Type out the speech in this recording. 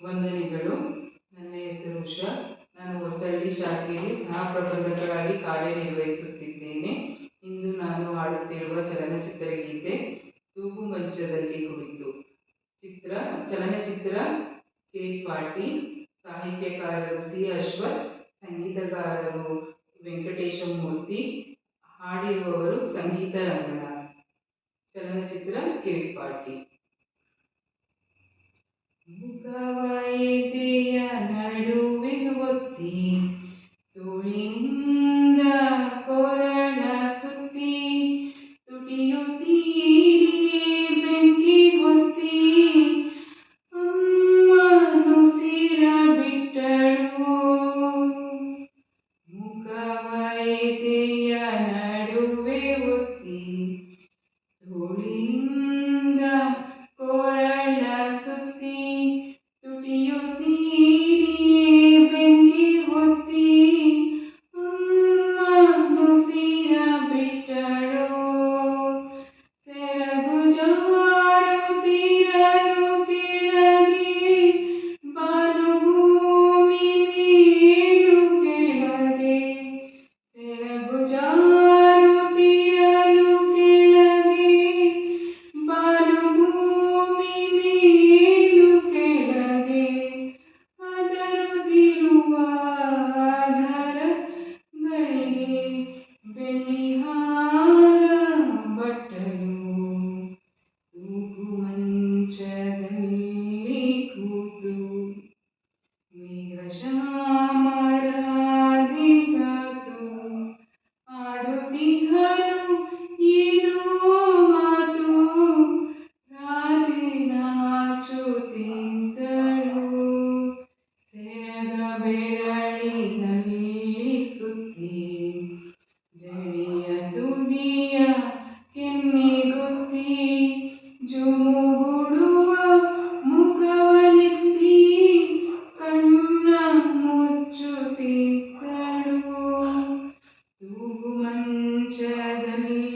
ವಂದನೆಗಳು. ನನ್ನ ಹೆಸರು ಉಷಾ. ನಾನು ಹೊಸಳ್ಳಿ ಶಾಖೆಯಲ್ಲಿ ಸಹ ಪ್ರಬಂಧಕರಾಗಿ ಕಾರ್ಯನಿರ್ವಹಿಸುತ್ತಿದ್ದೇನೆ. ಇಂದು ನಾನು ಹಾಡುತ್ತಿರುವ ಚಲನಚಿತ್ರ ಗೀತೆ ತೂಗು ಮಂಚದಲ್ಲಿ ಕುಳಿತು. ಚಲನಚಿತ್ರ ಕೇಕ್ ಪಾರ್ಟಿ. ಸಾಹಿತ್ಯಕಾರರು ಸಿ ಅಶ್ವಥ್, ಸಂಗೀತಗಾರರು ವೆಂಕಟೇಶ ಮೂರ್ತಿ, ಹಾಡಿರುವವರು ಸಂಗೀತ ರಂಗನಾಥ್. ಚಲನಚಿತ್ರ ಕೇಕ್ ಪಾರ್ಟಿ. ಮುಖವ ಎದೆಯ ನಡುವೆ ಒತ್ತಿ, ತೋಳಿನಿಂದ ಕೊರಳ ಸುತ್ತಿ, ತುಟಿಯು ತೀಡಿ ಬೆಂಕಿ ಹೊತ್ತಿ, ಅಮ್ಮನು ಸಿರ ಬಿಟ್ಟಳು. ಮುಖವ ಎದೆಯ ನಡುವೆ ಒತ್ತಿ, ತೋಳಿನಿಂದ ಕೊರಳ ಸುತ್ತಿ, ತುಟಿಯು ತೀಡಿ ಬೆಂಕಿ ಹೊತ್ತಿ, ಅಮ್ಮನು ಸಿರ ಬಿಟ್ಟಳು. ಸೆರಗು ಜಾರುತ್ತಿರಲು ಕೆಳಗೆ, ಬಾನುಭೂಮಿ ಮೇಲು ಕೆಳಗೆ. ಸೆರಗು ಜಾರುತ್ತಿರಲು ಕೆಳಗೆ, ಬಾನುಭೂಮಿ ಮೇಲು ಕೆಳಗೆ. ಅದರುತ್ತಿರುವ ಆಧಾರಗಳಿಗೆ ಬೆಳ್ಳಿ ಹಾರ ಬಟ್ಟಲು. ತೂಗು ಮಂಚದಲ್ಲಿ ಕೂತು ಮೇಘಶ್ಯಾಮರಾಧಿಗಾತು, ಆಡುತ್ತಿಹರು ಏನೋ ಮಾತು. ರಾಧೆ ನಾಚುತ್ತಿದ್ದಳು, ಸೆರಗ ಬೆರಳಿನಲ್ಲಿ ಸುತ್ತಿ, ಜಡೆಯ ತುದಿಯ ಕೆನ್ನೆಗೊತ್ತಿ, ಜುಮುಗುಡುವ ಮುಖವನೆತ್ತಿ, ಕಣ್ಣ ಮುಚ್ಚುತ್ತಿದ್ದಳು. ತೂಗು ಮಂಚದಲ್ಲಿ